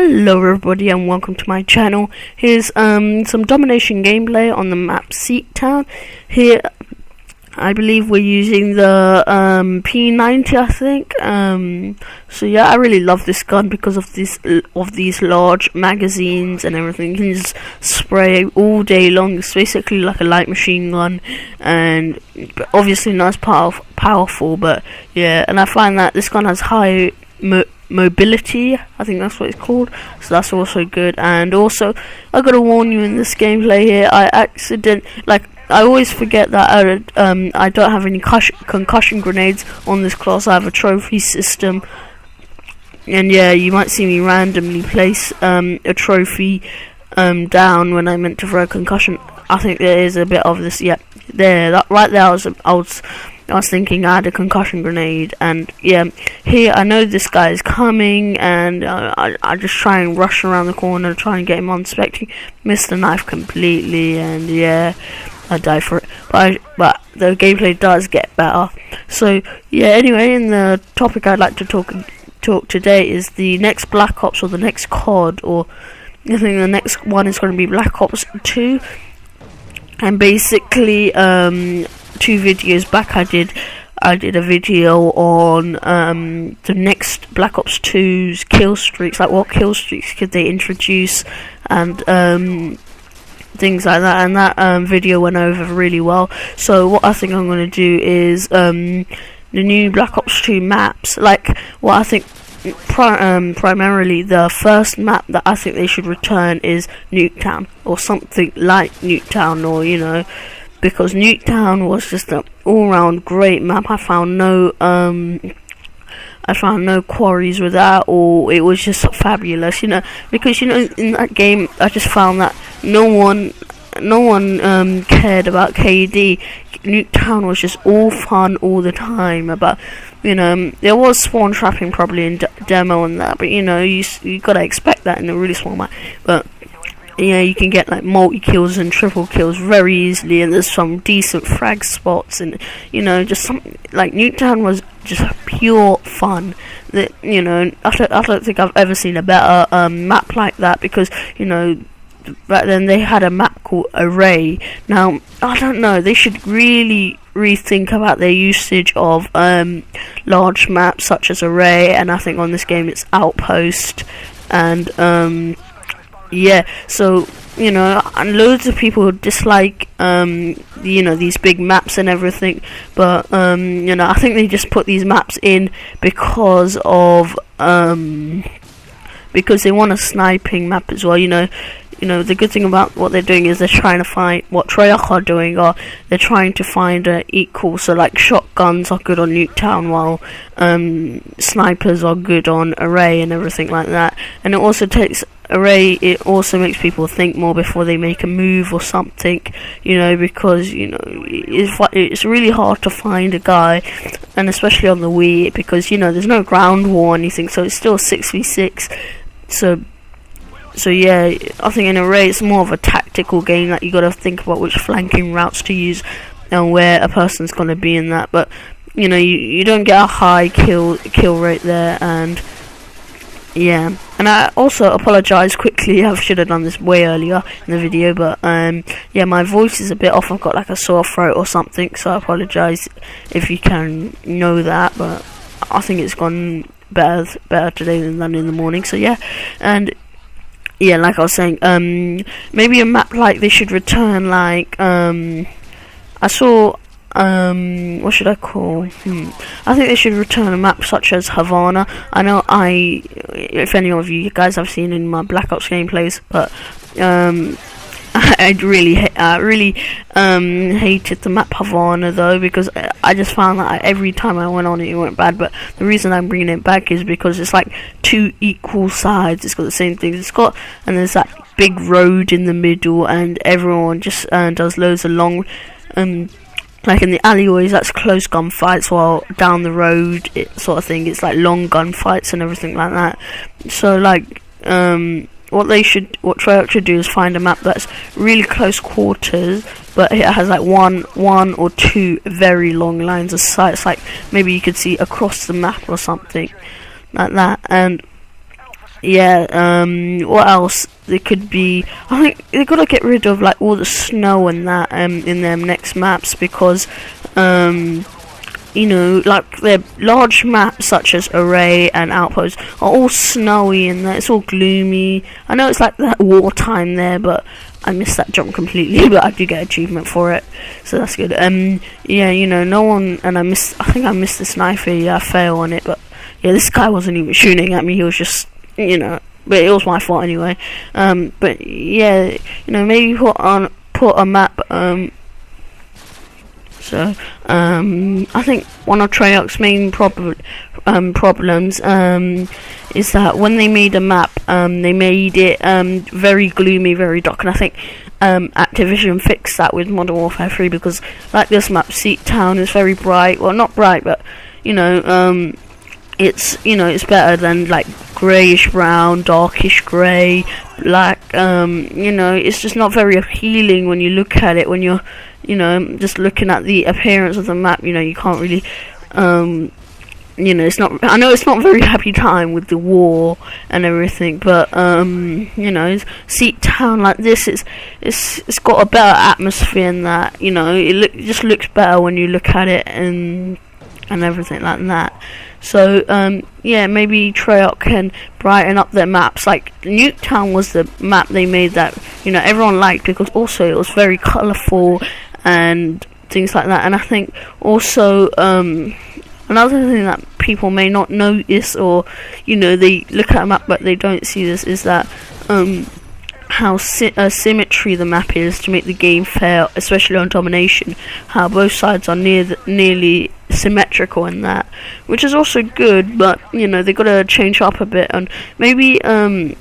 Hello everybody and welcome to my channel. Here's some Domination gameplay on the map Seat Town. Here I believe we're using the P90, I think. So yeah, I really love this gun because of these large magazines and everything. You can just spray all day long. It's basically like a light machine gun, and obviously not as powerful, but yeah. And I find that this gun has high mobility, I think that's what it's called, so that's also good. And also, I gotta warn you, in this gameplay here, I always forget that I don't have any concussion grenades on this class. I have a trophy system, and yeah, you might see me randomly place a trophy down when I meant to throw a concussion. I think there is a bit of this. Yep, right there. I was thinking I had a concussion grenade, and yeah, here I know this guy is coming, and I just try and rush around the corner, try and get him on spectating, miss the knife completely, and yeah, I die for it. But the gameplay does get better. So yeah, anyway, in the topic I'd like to talk today is the next Black Ops, or the next COD, or I think the next one is going to be Black Ops 2, and basically 2 videos back I did a video on the next Black Ops 2's kill streaks, like what kill streaks could they introduce, and things like that, and that video went over really well. So what I think I'm going to do is the new Black Ops 2 maps, like what I think primarily the first map that I think they should return is Nuketown, or something like Nuketown, or you know, because Nuketown was just an all-round great map. I found no quarries with that, or it was just fabulous, you know, because you know, in that game I just found that no one cared about KD. Nuketown was just all fun all the time. About, you know, there was spawn trapping probably in demo and that, but you know, you gotta expect that in a really small map. But yeah, you can get like multi kills and triple kills very easily, and there's some decent frag spots, and you know, just something like Nuketown was just pure fun. That, you know, I don't think I've ever seen a better map like that, because you know, back then they had a map called Array. Now I don't know, they should really rethink about their usage of large maps such as Array, and I think on this game it's Outpost, and yeah, so you know, and loads of people dislike you know, these big maps and everything, but you know, I think they just put these maps in because of because they want a sniping map as well. You know, the good thing about what they're doing is they're trying to find what Treyarch are doing, or they're trying to find a equal. So like shotguns are good on Nuketown, while snipers are good on Array and everything like that. And it also takes Array, it also makes people think more before they make a move or something, you know, because you know, it's really hard to find a guy, and especially on the Wii, because you know, there's no ground war or anything, so it's still 6v6. So yeah, I think in Array it's more of a tactical game, that you got to think about which flanking routes to use and where a person's going to be in that. But you know, you don't get a high kill rate there, and yeah. And I also apologise quickly, I should have done this way earlier in the video, but yeah, my voice is a bit off. I've got like a sore throat or something, so I apologise if you can know that, but I think it's gone better today than in the morning. So yeah, and yeah, like I was saying, maybe a map like they should return, like I saw what should I call? I think they should return a map such as Havana. I know if any of you guys have seen in my Black Ops gameplays, but I really hated the map Havana though, because I just found that every time I went on it, it went bad. But the reason I'm bringing it back is because it's like 2 equal sides. It's got the same things. And there's that big road in the middle, and everyone just does loads of long like in the alleyways, that's close gunfights, while down the road, sort of thing, it's like long gunfights and everything like that. So like what Treyarch should do is find a map that's really close quarters, but it has like one or two very long lines of sight. It's like maybe you could see across the map or something like that. And yeah, what else? They could be. I think they gotta get rid of like all the snow and that in their next maps, because you know, like their large maps such as Array and Outpost are all snowy and it's all gloomy. I know it's like that wartime there, but I missed that jump completely, but I do get achievement for it, so that's good. Yeah, you know, no one, and I think I missed the sniper. Yeah, I fail on it, but yeah, this guy wasn't even shooting at me. He was just, you know, but it was my fault anyway. But yeah, you know, maybe put a map. So I think one of Treyarch's main problems is that when they made a map, they made it very gloomy, very dark, and I think Activision fixed that with Modern Warfare 3, because like this map, Seat Town, is very bright. Well, not bright, but you know, it's better than like greyish brown, darkish grey, black. You know, it's just not very appealing when you look at it. When you're, you know, just looking at the appearance of the map, you know, you can't really, you know, it's not. I know it's not a very happy time with the war and everything, but you know, Seat Town like this, it's got a better atmosphere in that. You know, it just looks better when you look at it and everything like that. So yeah, maybe Treyarch can brighten up their maps. Like Nuketown was the map they made that, you know, everyone liked, because also it was very colourful and things like that. And I think also another thing that people may not notice, or you know, they look at a map but they don't see this, is that how symmetry the map is to make the game fair, especially on Domination. How both sides are nearly symmetrical in that, which is also good, but you know, they gotta change up a bit. And maybe I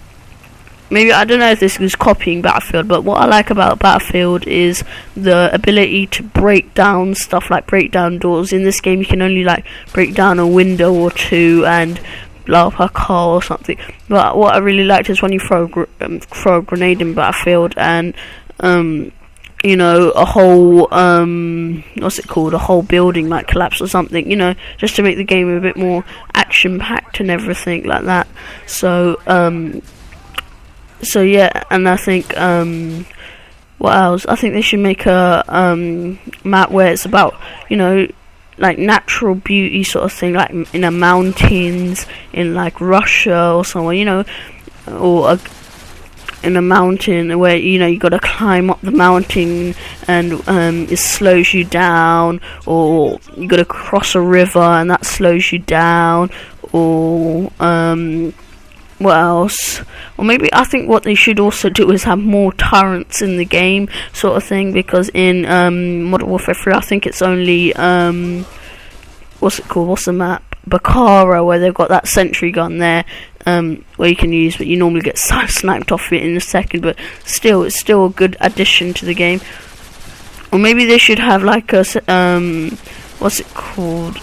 don't know if this is copying Battlefield, but what I like about Battlefield is the ability to break down stuff, like break down doors. In this game you can only like break down a window or two and blow up a car or something. But what I really liked is when you throw a grenade in Battlefield, and you know, a whole what's it called, a whole building might collapse or something, you know, just to make the game a bit more action packed and everything like that. So so yeah, and I think what else? I think they should make a map where it's about, you know, like natural beauty sort of thing, like in the mountains in like Russia or somewhere, you know, or in a mountain where, you know, you got to climb up the mountain and it slows you down, or you got to cross a river and that slows you down, or what else? Or maybe I think what they should also do is have more turrets in the game, sort of thing, because in Modern Warfare 3 I think it's only what's it called? What's the map? Bakara, where they've got that sentry gun there, where you can use, but you normally get sniped off it in a second. But still, it's still a good addition to the game. Or maybe they should have like a what's it called?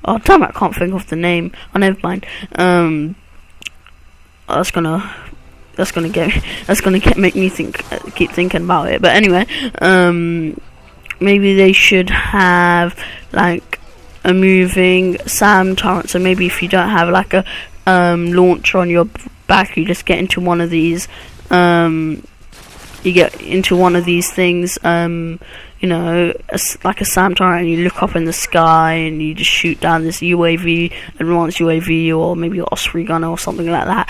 Oh damn it, I can't think of the name. Oh, never mind. That's gonna make me keep thinking about it. But anyway, maybe they should have like a moving SAM turret. So maybe if you don't have like a launcher on your back, you just get into one of these. You get into one of these things, you know, like a SAM turret, and you look up in the sky and you just shoot down this UAV, advanced UAV, or maybe an Osprey gunner or something like that.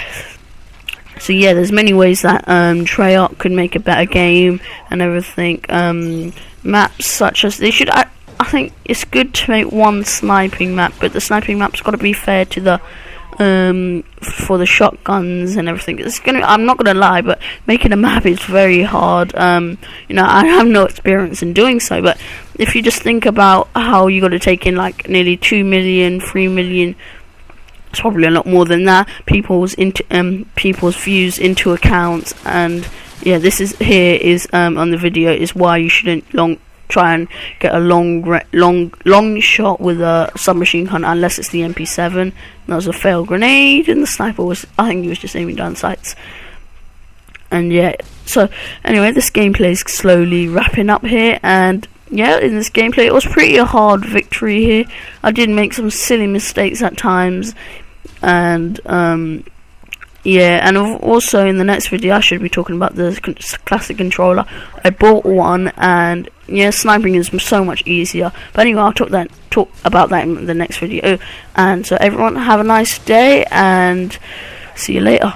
So yeah, there's many ways that Treyarch could make a better game and everything. Maps such as they should. I think it's good to make one sniping map, but the sniping map's got to be fair to the for the shotguns and everything. I'm not gonna lie, but making a map is very hard. You know, I have no experience in doing so, but if you just think about how you got to take in like nearly 2 million, 3 million, it's probably a lot more than that, people's views into account. And yeah, this is on the video is why you shouldn't try and get a long shot with a submachine gun unless it's the MP7. That was a failed grenade, and the sniper I think he was just aiming down sights. And yeah, so anyway, this gameplay is slowly wrapping up here, and yeah, in this gameplay it was pretty a hard victory here. I did make some silly mistakes at times, and yeah, and also in the next video I should be talking about the classic controller. I bought one, and yeah, sniping is so much easier. But anyway, I'll talk about that in the next video. And so everyone, have a nice day, and see you later.